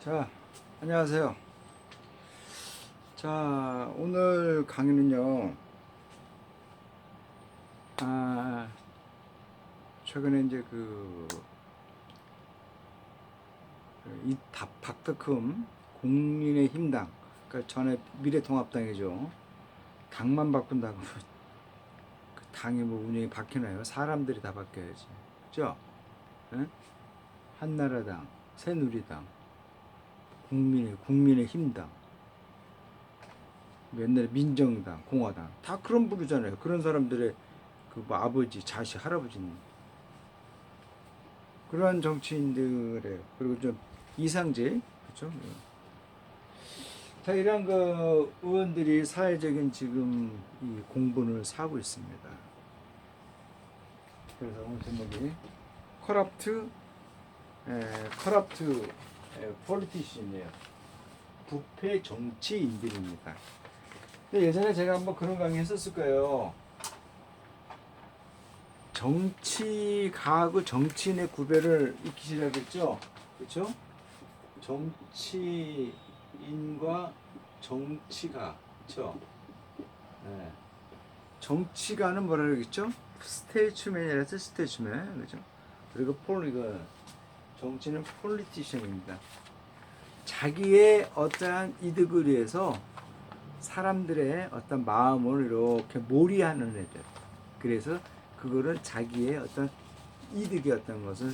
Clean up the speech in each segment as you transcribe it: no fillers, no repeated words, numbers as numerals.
자, 안녕하세요. 자, 오늘 강의는요, 최근에 이제 이 박덕흠 국민의힘당, 그러니까 전에 미래통합당이죠. 당만 바꾼다고 그 당이 뭐 운영이 바뀌나요? 사람들이 다 바뀌어야지. 그죠? 응? 한나라당, 새누리당, 국민의힘당, 옛날에 민정당, 공화당 다 그런 부류잖아요. 그런 사람들의 뭐 아버지, 자식, 할아버지는 그러한 정치인들의 그리고 좀 이상제 그렇죠. 자, 이런 의원들이 사회적인 지금 이 공분을 사고 있습니다. 그래서 오늘 제목이 커럽트 폴리티시언이에요. 부패 정치인들입니다. 예전에 제가 한번 그런 강의 했었을 거예요. 정치가하고 정치인의 구별을 익히시라고 했죠. 그렇죠? 정치인과 정치가, 그렇죠? 네. 정치가는 뭐라 그러겠죠? 스테이츠맨이라서 스테이츠맨, 그렇죠? 그리고 정치는 폴리티션입니다. 자기의 어떠한 이득을 위해서 사람들의 어떤 마음을 이렇게 몰이하는 애들. 그래서 그거를 자기의 어떤 이득의 어떤 것을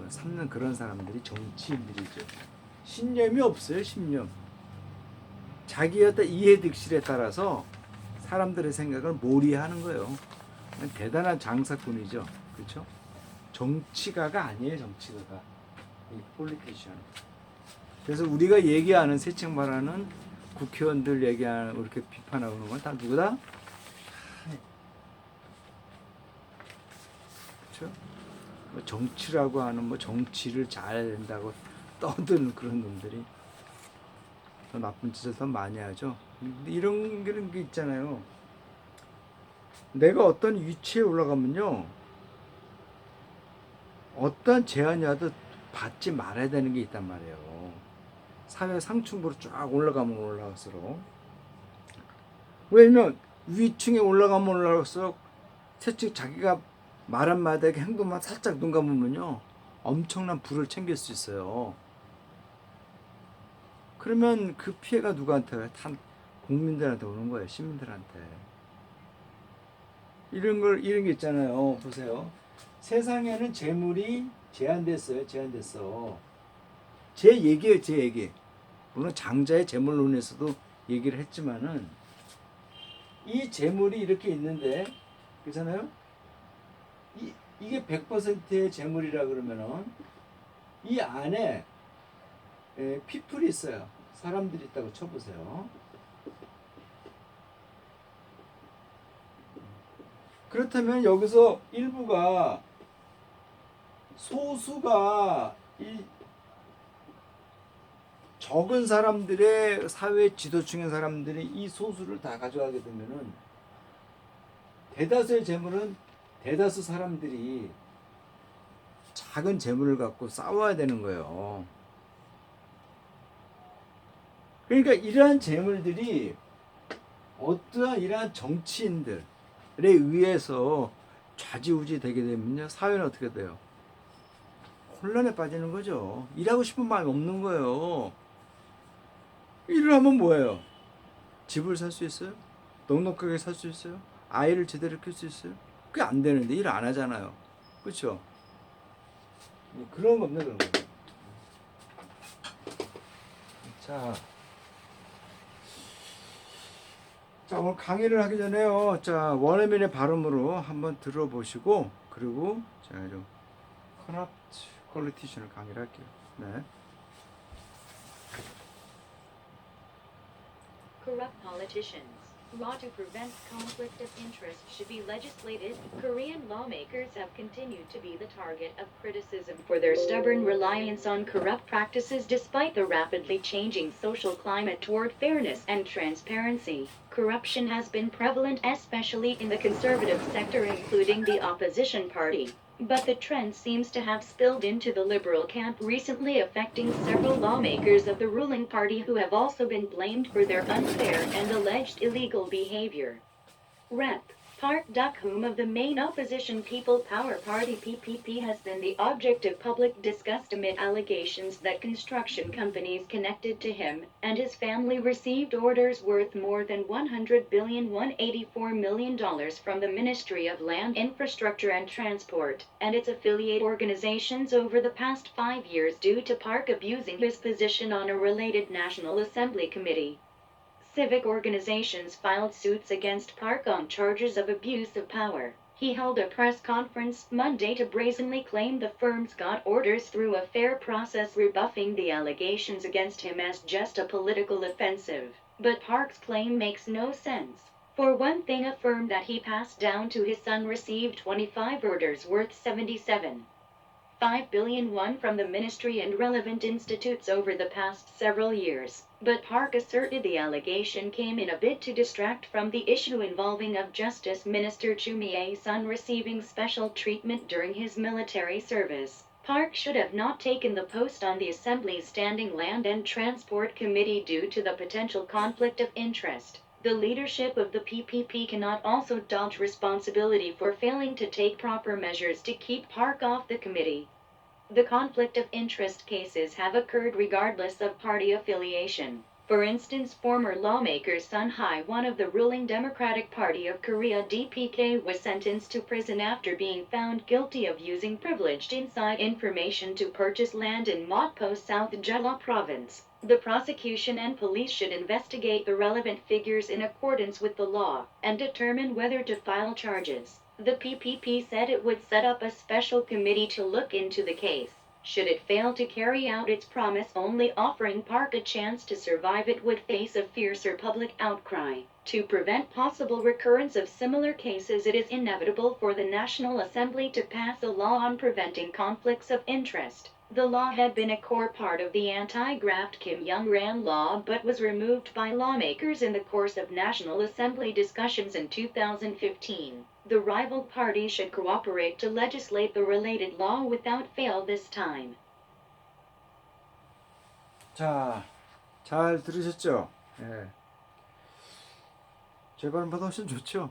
삼는 그런 사람들이 정치인들이죠. 신념이 없어요, 신념. 자기의 어떤 이해득실에 따라서 사람들의 생각을 몰이하는 거예요. 대단한 장사꾼이죠. 그렇죠? 정치가가 아니에요, 정치가가. 이 폴리티션. 그래서 우리가 얘기하는 세책 말하는 국회의원들 얘기하는 이렇게 비판하고 그런 건 다 누구다? 그렇죠? 뭐 정치라고 하는 뭐 정치를 잘 된다고 떠드는 그런 놈들이 더 나쁜 짓을 더 많이 하죠. 이런 게 있잖아요. 내가 어떤 위치에 올라가면요, 어떤 제안이 와도 받지 말아야 되는 게 있단 말이에요. 사회 상층부로 쫙 올라가면 올라갈수록. 왜냐면 위층에 올라가면 올라갈수록 채찍 자기가 말 한마디에 행동만 살짝 눈 감으면요, 엄청난 부를 챙길 수 있어요. 그러면 그 피해가 누구한테 와요? 다 국민들한테 오는 거예요. 시민들한테. 이런 게 있잖아요. 보세요. 세상에는 재물이 제한됐어요. 제한됐어. 제 얘기예요. 제 얘기. 물론 장자의 재물론에서도 얘기를 했지만은 이 재물이 이렇게 있는데, 그렇잖아요? 이게 100%의 재물이라 그러면은 이 안에 피플이 있어요. 사람들이 있다고 쳐보세요. 그렇다면 여기서 일부가 소수가 이 적은 사람들의 사회 지도층의 사람들이 이 소수를 다 가져가게 되면은 대다수의 재물은 대다수 사람들이 작은 재물을 갖고 싸워야 되는 거예요. 그러니까 이러한 재물들이 어떠한 이러한 정치인들에 의해서 좌지우지 되게 되면요, 사회는 어떻게 돼요? 혼란에 빠지는 거죠. 일하고 싶은 마음이 없는 거예요. 일을 하면 뭐예요? 집을 살 수 있어요? 넉넉하게 살 수 있어요? 아이를 제대로 키울 수 있어요? 그게 안 되는데 일 안 하잖아요. 그렇죠? 그런 겁니다. 그런 거. 자, 오늘 강의를 하기 전에요. 자, 원어민의 발음으로 한번 들어보시고, 그리고 제가 좀 커럽트 퀄리티션을 강의를 할게요. 네. Corrupt politicians. Law to prevent conflict of interest should be legislated. Korean lawmakers have continued to be the target of criticism for their stubborn reliance on corrupt practices despite the rapidly changing social climate toward fairness and transparency. Corruption has been prevalent especially in the conservative sector, including the opposition party. But the trend seems to have spilled into the liberal camp recently, affecting several lawmakers of the ruling party who have also been blamed for their unfair and alleged illegal behavior. Rep. Park Dukhum of the main opposition People Power Party PPP has been the object of public disgust amid allegations that construction companies connected to him and his family received orders worth more than $100,184 million from the Ministry of Land, Infrastructure and Transport and its affiliate organizations over the past 5 years due to Park abusing his position on a related National Assembly committee. Civic organizations filed suits against Park on charges of abuse of power. He held a press conference Monday to brazenly claim the firms got orders through a fair process, rebuffing the allegations against him as just a political offensive. But Park's claim makes no sense. For one thing, a firm that he passed down to his son received 25 orders worth $77.5 billion from the ministry and relevant institutes over the past several years. But Park asserted the allegation came in a bid to distract from the issue involving of Justice Minister Chumie's son receiving special treatment during his military service. Park should have not taken the post on the Assembly's Standing Land and Transport Committee due to the potential conflict of interest. The leadership of the PPP cannot also dodge responsibility for failing to take proper measures to keep Park off the committee. The conflict of interest cases have occurred regardless of party affiliation. For instance, former lawmaker Sun Hai-won of the ruling Democratic Party of Korea DPK was sentenced to prison after being found guilty of using privileged inside information to purchase land in Mokpo, South Jeolla Province. The prosecution and police should investigate the relevant figures in accordance with the law and determine whether to file charges. The PPP said it would set up a special committee to look into the case. Should it fail to carry out its promise, only offering Park a chance to survive, it would face a fiercer public outcry. To prevent possible recurrence of similar cases, it is inevitable for the National Assembly to pass a law on preventing conflicts of interest. The law had been a core part of the anti-graft Kim Young-ran law but was removed by lawmakers in the course of National Assembly discussions in 2015. The rival party should cooperate to legislate the related law without fail this time. 자, 잘 들으셨죠? 예. 제 발음보다 훨씬 좋죠?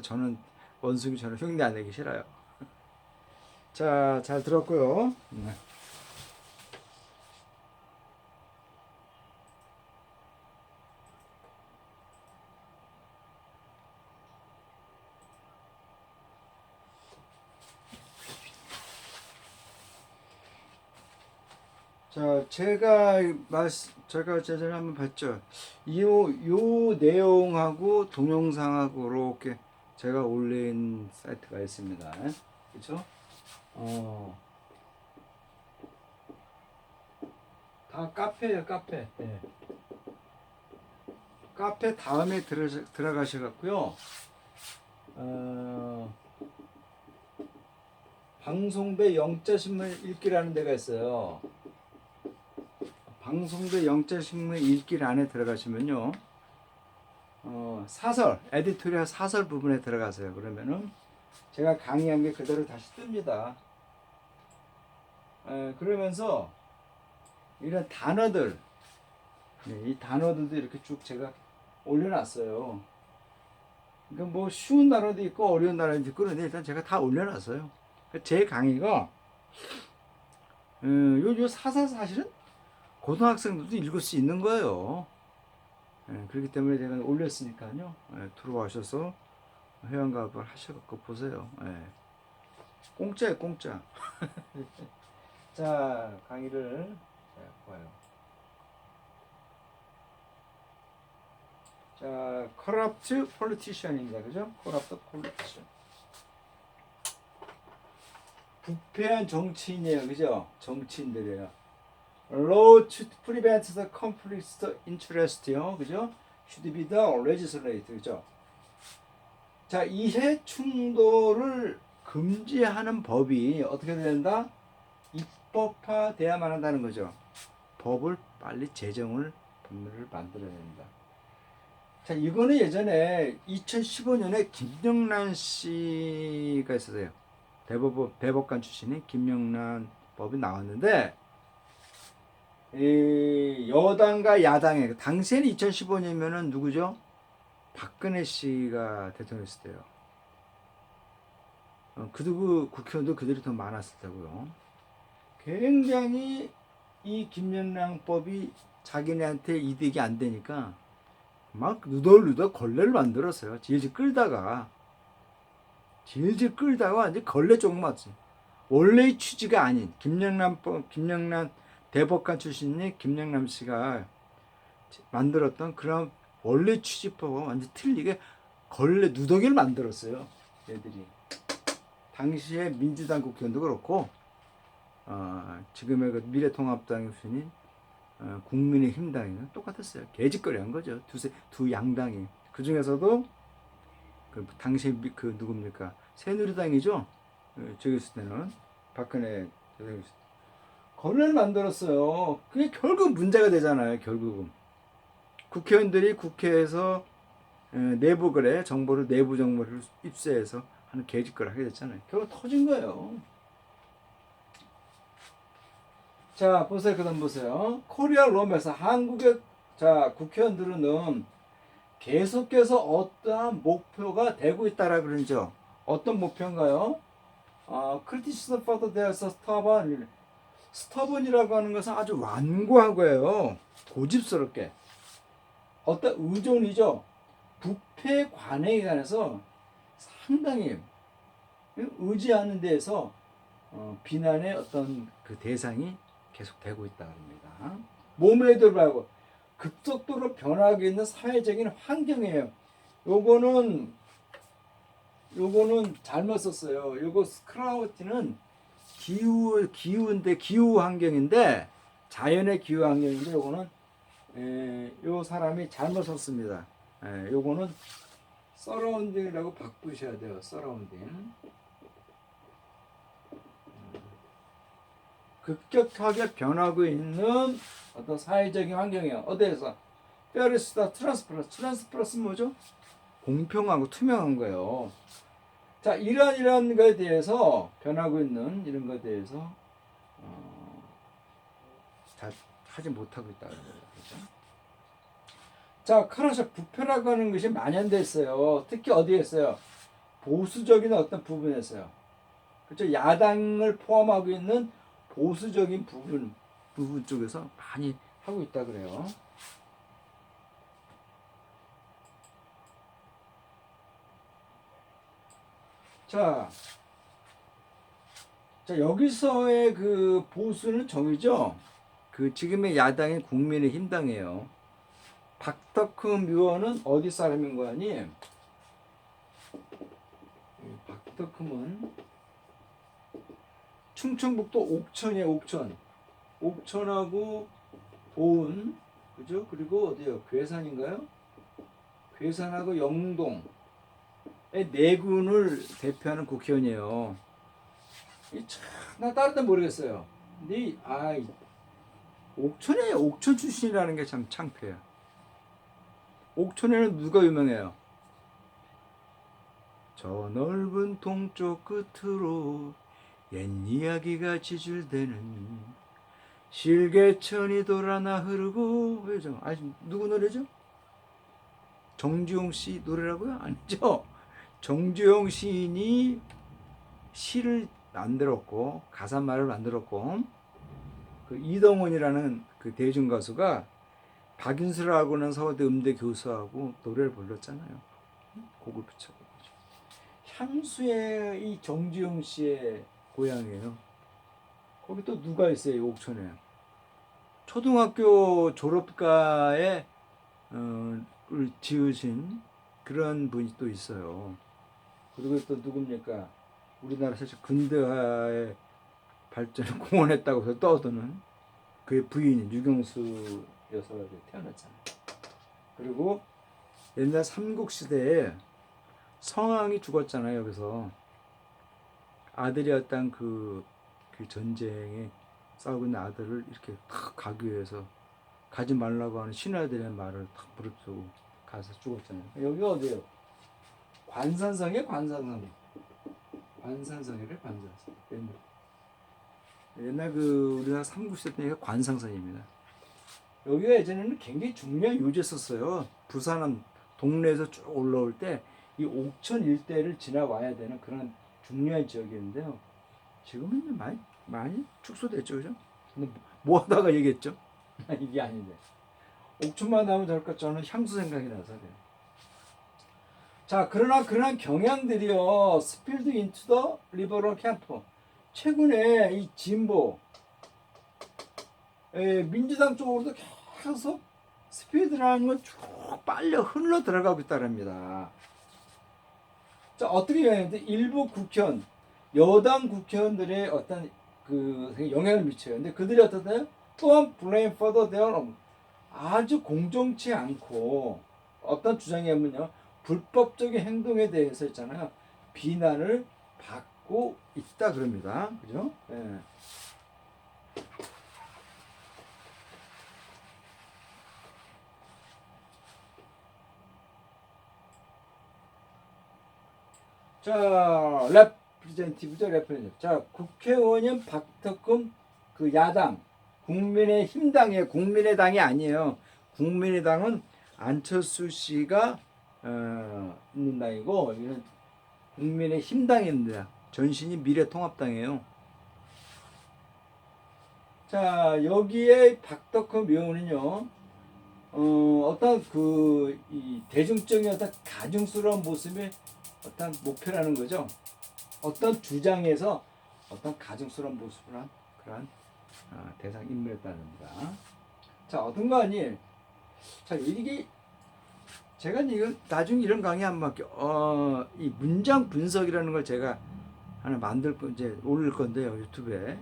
저는 원숭이처럼 흉내 안 내기 싫어요. 자, 잘 들었고요. 자, 제가 제전에 한번 봤죠. 요 내용하고 동영상하고 이렇게 제가 올린 사이트가 있습니다. 그렇죠? 다 카페예요, 카페. 네. 카페 다음에 들어가셔갖고요. 방송배 영자신문 읽기라는 데가 있어요. 방송배 영자신문 읽기 안에 들어가시면요. 사설, 에디토리얼 사설 부분에 들어가세요. 그러면은 제가 강의한 게 그대로 다시 뜹니다. 그러면서 이런 단어들, 이 단어들도 이렇게 쭉 제가 올려놨어요. 그러니까 뭐 쉬운 단어도 있고 어려운 단어도 있고 그런데 일단 제가 다 올려놨어요. 제 강의가 요 사설 사실은 고등학생들도 읽을 수 있는 거예요. 그렇기 때문에 제가 올렸으니까요. 들어와셔서 회원가입을 하셔갖고 보세요. 공짜예요, 공짜. 자, 강의를 봐요. 자, corrupt politician입니다. 그죠? corrupt politician. 부패한 정치인이에요. 그죠? 정치인들이에요. Law to prevent the conflict of interest요. 그죠? Should be the legislate. 그죠? 자, 이해 충돌을 금지하는 법이 어떻게 된다? 입법화돼야만 한다는 거죠. 법을 빨리 법률을 만들어야 된다. 자, 이거는 예전에 2015년에 김영란 씨가 있었어요. 대법관 출신인 김영란 법이 나왔는데 이 여당과 야당의 당시에는 2015년이면은 누구죠? 박근혜 씨가 대통령이었을 때요. 그리고 국회의원도 그들이 더 많았을 테고요. 굉장히 이 김영란법이 자기네한테 이득이 안 되니까 막 누덜누덜 걸레를 만들었어요. 질질 끌다가 완전 걸레 조금 맞지. 원래의 취지가 아닌 김영란 대법관 출신인 김영남 씨가 만들었던 그런 원래 취지법과 완전 틀리게 걸레 누더기를 만들었어요. 얘들이. 당시에 민주당 국회의원도 그렇고 지금의 그 미래통합당의 후신인 국민의힘당이 똑같았어요. 개짓거리한 거죠. 두 양당이. 그 중에서도 그 당시 그 누굽니까? 새누리당이죠. 저기 있을 때는 박근혜 대통령이 걸레를 만들었어요. 그게 결국 문제가 되잖아요. 결국은 국회의원들이 국회에서 내부 거래 정보를 내부 정보를 입수해서 하는 개짓거리 하게 됐잖아요. 결국 터진 거예요. 자 보세요. 그다음 보세요. 코리아 롬에서 한국의 자 국회의원들은 계속해서 어떠한 목표가 되고 있다라 그러죠. 어떤 목표인가요? criticism for their stubborn이라고 하는 것은 아주 완고하고요. 고집스럽게 어떤 의존이죠. 부패 관행에 관해서 상당히 의지하는 데에서 비난의 어떤 그 대상이 계속되고 있다고 합니다. 몸에도 불구하고 급속도로 변하고 있는 사회적인 환경이에요. 요거는 잘못 썼어요. 요거 스크라우티는 기후 환경인데 자연의 기후 환경인데 요거는 요 사람이 잘못 썼습니다. 요거는 서라운딩이라고 바꾸셔야 돼요. 서라운딩. 급격하게 변하고 있는 어떤 사회적인 환경이에요. 어디에서? 페어리스다 트랜스퍼런스 뭐죠? 공평하고 투명한 거예요. 자, 이러한 거에 대해서 변하고 있는 이런 거에 대해서 잘 하지 못하고 있다는 거예요. 그렇죠? 자, 카라샤 부패라고 하는 것이 만연됐어요. 특히 어디에 있어요? 보수적인 어떤 부분에 있어요. 그렇죠? 야당을 포함하고 있는 보수적인 부분 쪽에서 많이 하고 있다 그래요. 자, 여기서의 그 보수는 정이죠. 그 지금의 야당인 국민의힘당이에요. 박덕흠 의원은 어디 사람인 거 아니? 박덕흠은 충청북도 옥천이에요. 옥천하고 보은, 그죠? 그리고 어디요? 괴산인가요? 괴산하고 영동의 네 군을 대표하는 국회의원이에요. 나 다른 데 모르겠어요. 근데 옥천 출신이라는 게 참 창피해요. 옥천에는 누가 유명해요? 저 넓은 동쪽 끝으로 옛 이야기가 지줄대는 실개천이 돌아나 흐르고 왜죠? 누구 노래죠? 정주영 씨 노래라고요? 아니죠. 정주영 시인이 시를 만들었고 가사말을 만들었고 그 이동원이라는 그 대중 가수가 박윤수라고는 서울대 음대 교수하고 노래를 불렀잖아요. 곡을 붙여. 향수의 이 정주영 씨의 고향이에요. 거기 또 누가 있어요? 옥천에. 초등학교 졸업가에 지으신 그런 분이 또 있어요. 그리고 또 누굽니까? 우리나라 사실 근대화의 발전을 공헌했다고 해서 떠드는 그의 부인이 유경수 여사가 태어났잖아요. 그리고 옛날 삼국시대에 성왕이 죽었잖아요. 여기서 아들이었던 그 전쟁에 싸우고 있는 아들을 이렇게 탁 가기 위해서 가지 말라고 하는 신하들의 말을 탁 무릅쓰고 가서 죽었잖아요. 여기가 어디예요? 관산성이에요. 관산성. 관상선이래, 관상선. 옛날 그 우리나라 삼국시 때 관상선입니다. 여기가 예전에는 굉장히 중요한 요지였었어요. 부산 동네에서 쭉 올라올 때 이 옥천 일대를 지나와야 되는 그런 중요한 지역이었는데요. 지금은 이제 많이 축소됐죠, 그죠? 근데 뭐 하다가 얘기했죠? 이게 아닌데. 옥천만 나오면 될까? 저는 향수 생각이 나서 그래요. 자, 그러나 그러한 경향들이요, 스필드 인투 더 리버럴 캠프. 최근에 이 진보, 민주당 쪽으로도 계속 스피드라는 건 쭉 빨려 흘러 들어가고 있다랍니다. 자, 어떻게 되는데 일부 국회의원, 여당 국회의원들의 어떤 그 영향을 미쳐요. 근데 그들이 어떻나요? 또한 blame further their own. 아주 공정치 않고 어떤 주장이냐면요, 불법적인 행동에 대해서 있잖아요, 비난을 받고 있다 그럽니다. 그죠? 예. 자, 레프레젠티브죠. 자, 국회의원인 박덕흠 그 야당 국민의힘당이에요. 국민의당이 아니에요. 국민의당은 안철수 씨가 있는 당이고, 이는 국민의힘당입니다. 전신이 미래통합당이에요. 자, 여기에 박덕흠 의원은요, 어떤 이 대중적인 어떤 가증스러운 모습이 어떤 목표라는 거죠. 어떤 주장에서 어떤 가증스러운 모습을 한 그러한 대상 인물이었다는겁니다. 자, 어떤간에 자, 이게 제가 이거 나중에 이런 강의 한번 할게요. 이 문장 분석이라는 걸 제가 하나 이제 올릴 건데요, 유튜브에.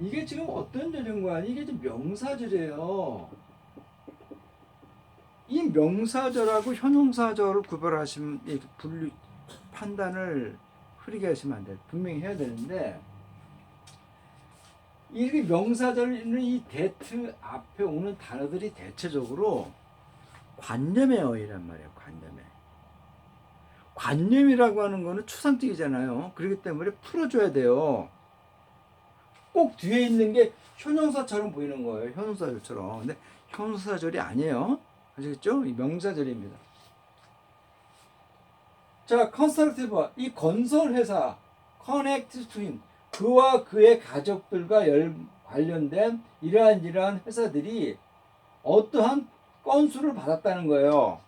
이게 지금 어떤 절인가? 이게 지금 명사절이에요. 이 명사절하고 현용사절을 구별하시면 분류 판단을 흐리게 하시면 안 돼요. 분명히 해야 되는데, 이 명사절은 이 데트 앞에 오는 단어들이 대체적으로 관념의 어이란 말이에요. 관념이라고 하는 거는 추상적이잖아요. 그렇기 때문에 풀어줘야 돼요. 꼭 뒤에 있는 게 현용사처럼 보이는 거예요. 현용사절처럼. 근데 현용사절이 아니에요. 아시겠죠? 이 명사절입니다. 자, 컨스트럭티브, 이 건설회사, 커넥트 투인, 그와 그의 가족들과 관련된 이러한 회사들이 어떠한 건수를 받았다는 거예요.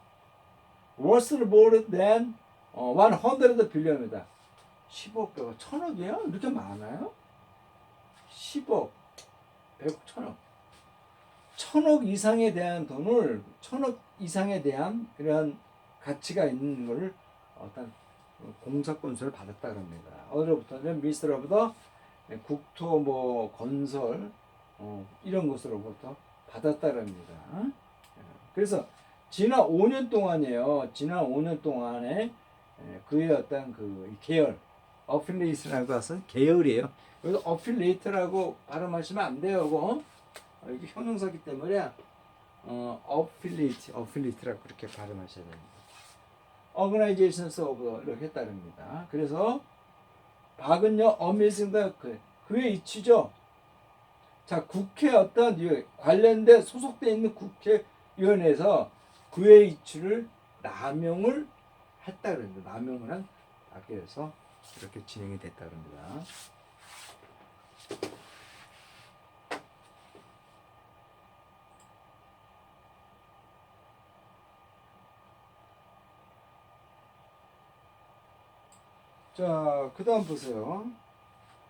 worth more than 100 빌리언입니다. 10억 배가 1000억이에요? 이렇게 많아요? 10억, 100억, 1000억. 1000억 이상에 대한 돈을, 1000억 이상에 대한 그런 가치가 있는 것을 어떤 공사 건설을 받았다 그럽니다. 어디로부터는 미스터로부터 국토 건설 이런 것으로부터 받았다 그럽니다. 그래서 지난 5년 동안이에요. 지난 5년 동안에 그의 어떤 그 계열, 어필리이트라고 해서 계열이에요. 여기서 어필리이트라고 발음하시면 안 돼요. 이게 형용사기 때문에 어필리이트라고 그렇게 발음하셔야 됩니다. Organizations of 이렇게 따릅니다. 그래서 박은요 어메이징 그의 이치죠. 자, 국회 어떤 관련된 소속돼 있는 국회의원에서 그의 이치를 남용을 했다 그럽니다. 남용을 한 학교에서 이렇게 진행이 됐다 그럽니다. 자, 그 다음 보세요.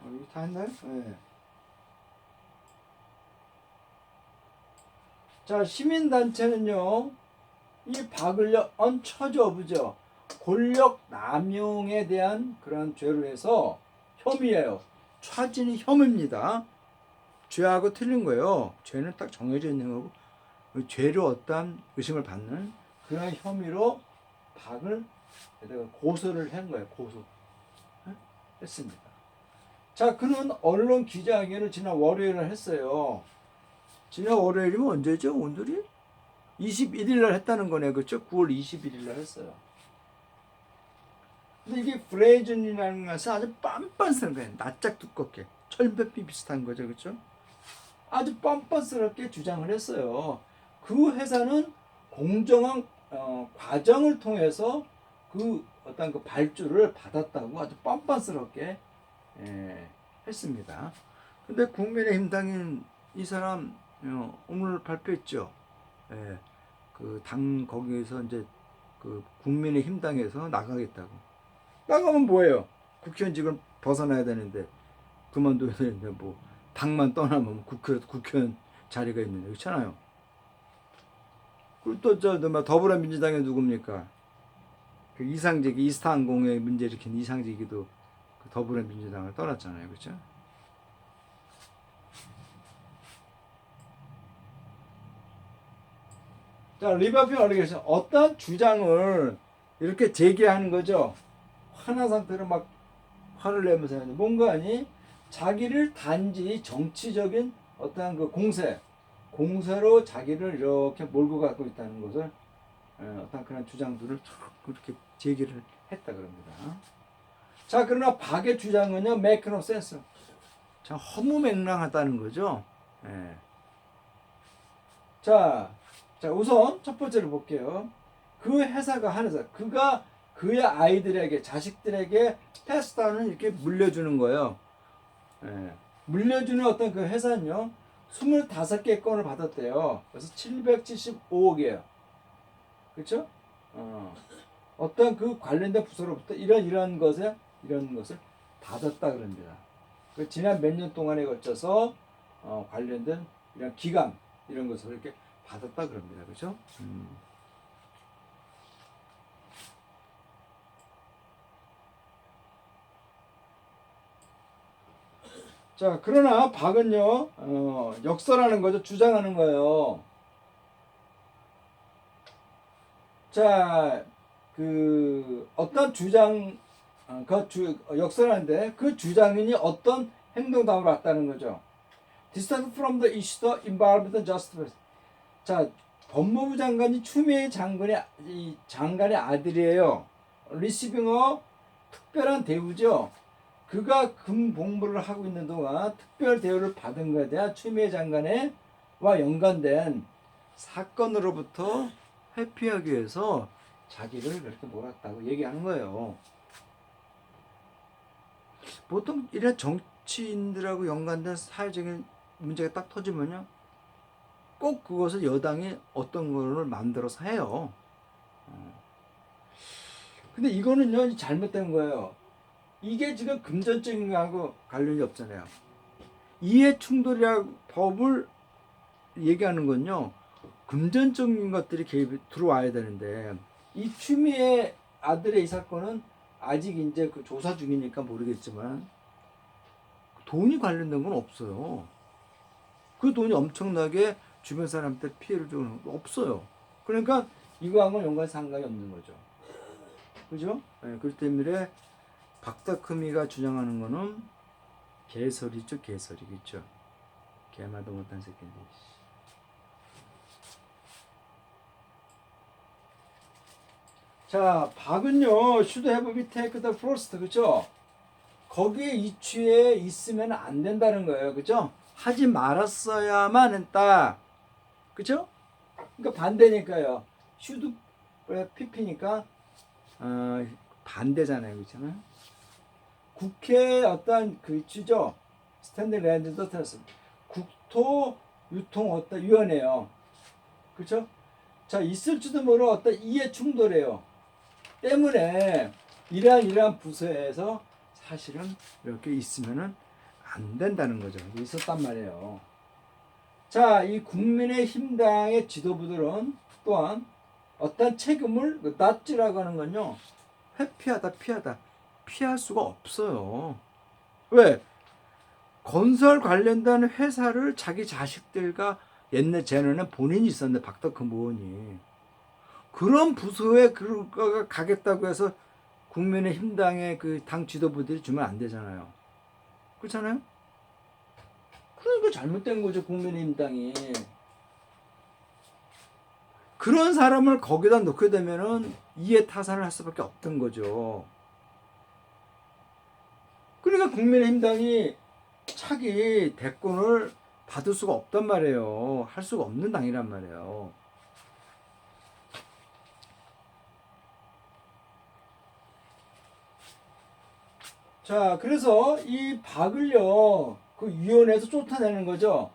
이거 다 했나요? 네. 자, 시민단체는요, 이 박을려 언처즈 오브죠. 권력 남용에 대한 그런 죄를 해서 혐의예요. 차진이 혐의입니다. 죄하고 틀린 거예요. 죄는 딱 정해져 있는 거고, 죄로 어떠한 의심을 받는 그런 혐의로 박을 고소를 한 거예요. 했습니다. 자, 그는 언론 기자회견을 지난 월요일에 했어요. 지난 월요일이면 언제죠? 오늘이 21일 날 했다는 거네. 그렇죠? 9월 21일 날 했어요. 근데 이게 브레이즌이라는 것은 아주 빤빤스러운 거예요. 납작 두껍게. 철벽비 비슷한 거죠. 그렇죠? 아주 뻔뻔스럽게 주장을 했어요. 그 회사는 공정한 과정을 통해서 그 어떤 그 발주를 받았다고 아주 뻔뻔스럽게 했습니다. 근데 국민의힘당인 이 사람 오늘 발표했죠. 예, 그 당 거기에서 이제 그 국민의힘당에서 나가겠다고. 나가면 뭐예요? 국회의원직을 벗어나야 되는데 그만둬야 되는데 뭐 당만 떠나면 국회의원 자리가 있는데 그렇잖아요. 그리고 또저 더불어민주당의 누굽니까? 그 이상직이 이스타항공의 문제 일으킨 이상직이도 그 더불어민주당을 떠났잖아요, 그렇죠? 자, 리버필 어리게이션 어떤 주장을 이렇게 제기하는 거죠? 화난 상태로 막 화를 내면서 뭔가 아니 자기를 단지 정치적인 어떠한 그 공세로 자기를 이렇게 몰고 가고 있다는 것을 어떤 그런 주장들을 그렇게 제기를 했다 그럽니다. 자, 그러나 박의 주장은요, make no sense. 참 허무맹랑하다는 거죠. 예. 자, 우선 첫 번째로 볼게요. 그 회사가 하는 회사, 그가 그의 아이들에게, 자식들에게 패스다운을 이렇게 물려주는 거예요. 예. 물려주는 어떤 그 회사는요, 25개 건을 받았대요. 그래서 775억이에요. 그렇죠? 어떤 그 관련된 부서로부터 이런 것을 받았다 그럽니다. 그 지난 몇 년 동안에 걸쳐서 관련된 이런 기간 이런 것을 이렇게 받았다 그럽니다. 그렇죠? 자, 그러나 박은요, 역설하는 거죠. 주장하는 거예요. 자, 그 어떤 주장, 역설하는데 그 주장인이 어떤 행동담으로 왔다는 거죠. Distant from the issue involved justice. 자, 법무부 장관이 추미애 장관의 아들이에요. Receiving a 특별한 대우죠. 그가 군복무를 하고 있는 동안 특별 대우를 받은 것에 대한 추미애 장관과 연관된 사건으로부터 회피하기 위해서 자기를 그렇게 몰았다고 얘기하는 거예요. 보통 이런 정치인들하고 연관된 사회적인 문제가 딱 터지면요, 꼭 그것을 여당이 어떤 거를 만들어서 해요. 근데 이거는요, 잘못된 거예요. 이게 지금 금전적인 거하고 관련이 없잖아요. 이해 충돌이라고 법을 얘기하는 건요, 금전적인 것들이 개입이 들어와야 되는데, 이 추미애 아들의 이 사건은 아직 이제 그 조사 중이니까 모르겠지만, 돈이 관련된 건 없어요. 그 돈이 엄청나게 주변 사람한테 피해를 주는 건 없어요. 그러니까 이거하고는 연관 상관이 없는 거죠. 그죠? 네, 그렇기 때문에 박덕흠이가 주장하는 거는 개소리죠, 개소리겠죠. 개마도 못한 새끼인데. 자, 박은요, should have been take the first, 그죠? 거기에 이취해 있으면 안 된다는 거예요, 그죠? 하지 말았어야만 했다, 그죠? 그러니까 반대니까요. should pp니까 반대잖아요, 그렇잖아요. 국회 어떤 그 있죠, 스탠딩 랜드 더트스 국토 유통 어떤 위원회요, 그렇죠? 자, 있을지도 모르는 어떤 이해 충돌이에요. 때문에 이러한 부서에서 사실은 이렇게 있으면은 안 된다는 거죠. 있었단 말이에요. 자, 이 국민의힘당의 지도부들은 또한 어떤 책임을 낫지라고 하는 건요, 피하다 피할 수가 없어요. 왜? 건설 관련된 회사를 자기 자식들과 옛날 재는은 본인이 있었는데 박덕흠 의원이 그런 부서에 그가 가겠다고 해서 국민의힘당의 그 당 지도부들이 주면 안 되잖아요. 그렇잖아요? 그러니까 잘못된 거죠, 국민의힘당이. 그런 사람을 거기다 놓게 되면은 이해 타산을 할 수밖에 없던 거죠. 그러니까 국민의힘당이 차기 대권을 받을 수가 없단 말이에요. 할 수가 없는 당이란 말이에요. 자, 그래서 이 박을요, 그 위원회에서 쫓아내는 거죠.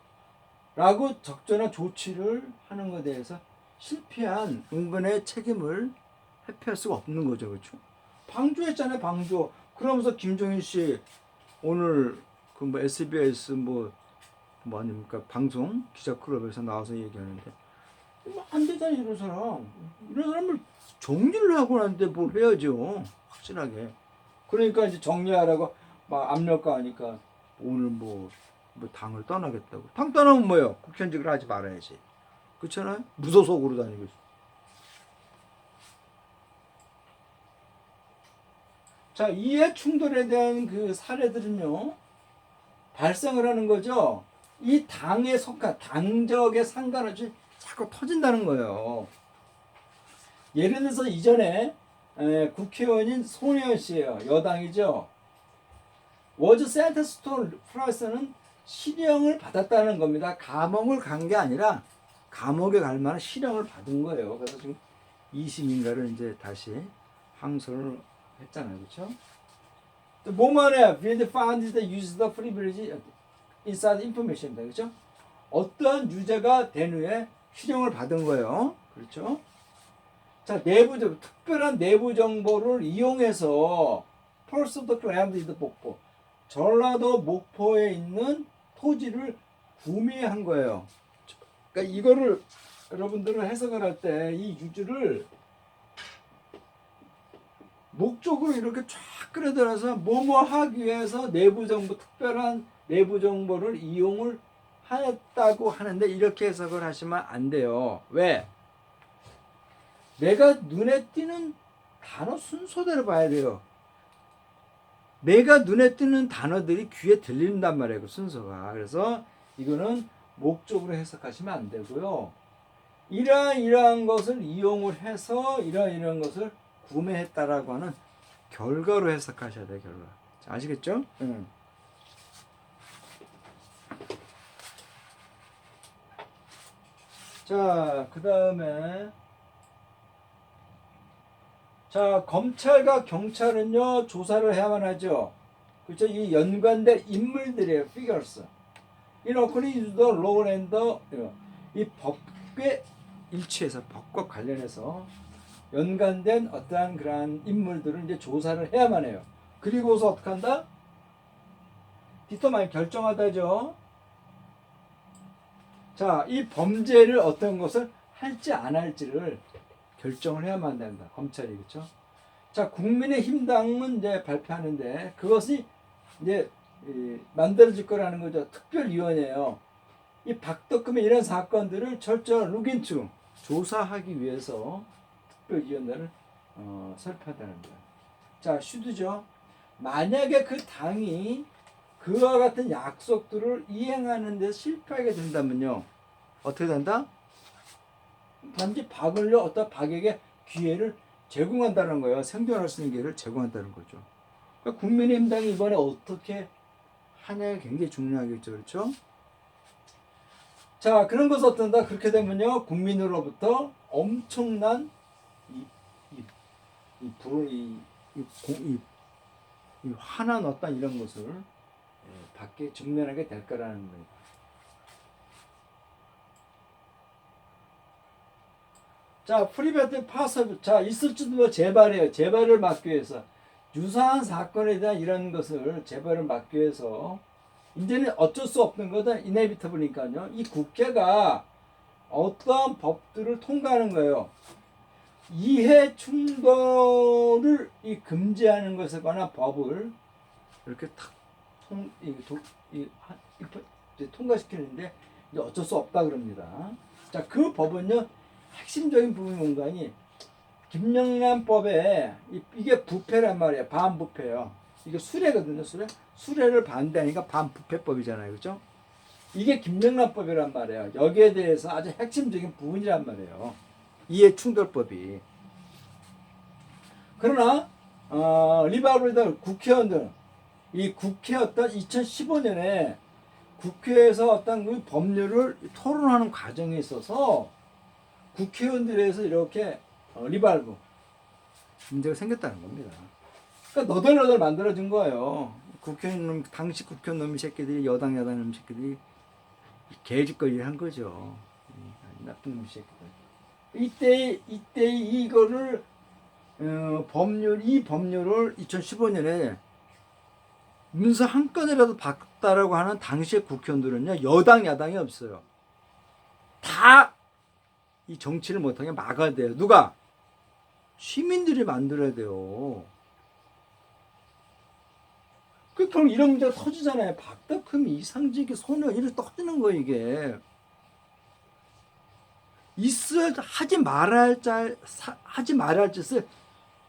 라고 적절한 조치를 하는 것에 대해서 실패한 응건의 책임을 회피할 수가 없는 거죠. 그렇죠? 방조했잖아요, 방조. 그러면서 김종인 씨 오늘 그 뭐 SBS 뭐 아닙니까 방송 기자 클럽에서 나와서 얘기하는데 뭐 안 되잖아요, 이런 사람을 정리를 하고 나는데 뭘 해야죠, 확실하게. 그러니까 이제 정리하라고 막 압력가하니까 오늘 뭐 당을 떠나겠다고. 당 떠나면 뭐예요? 국현직을 하지 말아야지. 그렇잖아요? 무소속으로 다니고 있어. 자, 이해 충돌에 대한 그 사례들은요, 발생을 하는 거죠. 이 당에 속한 당적에 상관없이 자꾸 터진다는 거예요. 예를 들어서 이전에 국회의원인 손혜원 씨예요. 여당이죠. 워즈 센테스 투 프라이스는 실형을 받았다는 겁니다. 감옥을 간 게 아니라 감옥에 갈 만한 실형을 받은 거예요. 그래서 지금 2심인가를 이제 다시 항소를 했잖아요. 그렇죠? 또 뭐만 해? Field found the use of privilege inside information. 그렇죠? 어떠한 유죄가 된 후에 실형을 받은 거예요. 그렇죠? 자, 특별한 내부 정보를 이용해서 Pulse of the Land 복포, 전라도 목포에 있는 토지를 구매한 거예요. 그러니까 이거를 여러분들은 해석을 할 때 이 유주를 목적으로 이렇게 쫙 끌어들여서 뭐뭐 하기 위해서 특별한 내부 정보를 이용을 했다고 하는데 이렇게 해석을 하시면 안 돼요. 왜? 내가 눈에 띄는 단어 순서대로 봐야 돼요. 내가 눈에 띄는 단어들이 귀에 들린단 말이에요. 그 순서가. 그래서 이거는 목적으로 해석하시면 안 되고요. 이러한 것을 이용을 해서 이러한 것을 구매했다라고 하는 결과로 해석하셔야 돼요. 결과. 자, 아시겠죠? 응. 자, 그 다음에 자, 검찰과 경찰은요 조사를 해야만 하죠. 그렇죠? 이 연관된 인물들이에요. figures. In accordance to the law and the 이 법에 일치해서 법과 관련해서 연관된 어떠한 그러한 인물들을 이제 조사를 해야만 해요. 그리고서 어떻게 한다? 디터마인 결정하다죠. 자, 이 범죄를 어떤 것을 할지 안 할지를 결정을 해야만 된다. 검찰이. 그렇죠? 자, 국민의힘당은 이제 발표하는데 그것이 이제 만들어질 거라는 거죠. 특별위원회예요. 이 박덕금의 이런 사건들을 철저한 룩인투 조사하기 위해서 특별위원회를 설립한다는 거예요. 자, 슈드죠. 만약에 그 당이 그와 같은 약속들을 이행하는 데 실패하게 된다면요, 어떻게 된다? 단지 박에게 기회를 제공한다는 거예요. 생존할 수 있는 기회를 제공한다는 거죠. 그러니까 국민의힘당이 이번에 어떻게 하냐가 굉장히 중요하겠죠. 그렇죠? 자, 그런 것은 어떤다? 그렇게 되면요, 국민으로부터 엄청난 화난 어떤 이런 것을 받게 직면하게 될 거라는 거예요. 자, 프리베트 파서, 자, 있을지도 재발이에요. 재발을 막기 위해서. 유사한 사건에 대한 이런 것을 재발을 막기 위해서 이제는 어쩔 수 없는 거다. 이네비터블이니까요. 이 국회가 어떠한 법들을 통과하는 거예요. 이해 충돌을 금지하는 것에 관한 법을 이렇게 탁 통과시키는데 이제 어쩔 수 없다 그럽니다. 자, 그 법은요, 핵심적인 부분 공간이 김영란법에 이게 부패란 말이에요. 반부패요. 이게 수레거든요. 수레를 반대하니까 반부패법이잖아요. 그렇죠? 이게 김영란법이란 말이에요. 여기에 대해서 아주 핵심적인 부분이란 말이에요. 이해충돌법이. 그러나 리바블리들 국회의원들 이 국회 어떤 2015년에 국회에서 어떤 그 법률을 토론하는 과정에 있어서 국회의원들에서 이렇게 리발브 문제가 생겼다는 겁니다. 그러니까 너덜너덜 만들어진 거예요. 국회의원 당시 국회의원 놈 새끼들이 여당 야당 놈 새끼들이 개짓거리 한 거죠. 나쁜 놈 새끼들. 이때 이거를 이 법률을 2015년에 문서 한 건이라도 바꿨다라고 하는 당시의 국회의원들은요, 여당 야당이 없어요. 다 이 정치를 못하게 막아야 돼요. 누가? 시민들이 만들어야 돼요. 그럼 이런 문제가 터지잖아요. 박덕흠이 이상직이 소녀 이렇게 터지는 거 이게. 있어야 하지 말아야 할 짓을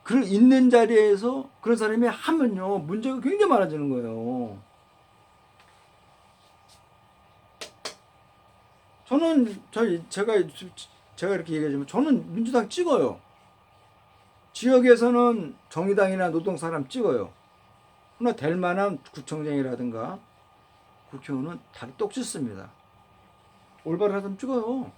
그 있는 자리에서 그런 사람이 하면요 문제가 굉장히 많아지는 거예요. 저는 제가 이렇게 얘기하지만 저는 민주당 찍어요. 지역에서는 정의당이나 노동사람 찍어요. 그러나 될 만한 구청장이라든가 국회의원은 다리 똑 찢습니다. 올바르하다면 찍어요.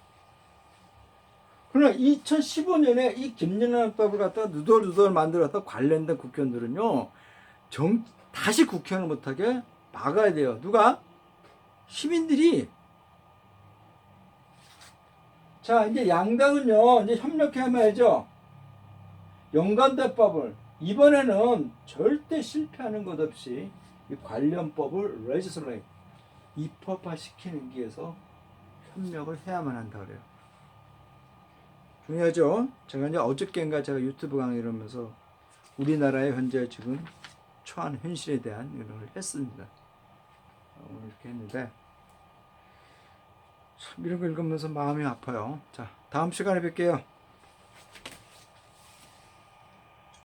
그러나 2015년에 이 김영란법을 갖다가 누덜누덜 만들어서 관련된 국회의원들은요, 다시 국회의원을 못하게 막아야 돼요. 누가? 시민들이. 자, 이제 양당은요, 이제 협력해야죠. 연관대법을 이번에는 절대 실패하는 것 없이 이 관련법을 레지슬레이트 입법화 시키는 게 위해서 협력을 해야만 한다 그래요. 중요하죠. 제가 이제 어저께인가 제가 유튜브 강의를 하면서 우리나라의 현재 지금 처한 현실에 대한 의논을 했습니다. 오늘 이렇게 했는데 참 이런 거 읽으면서 마음이 아파요. 자, 다음 시간에 뵐게요.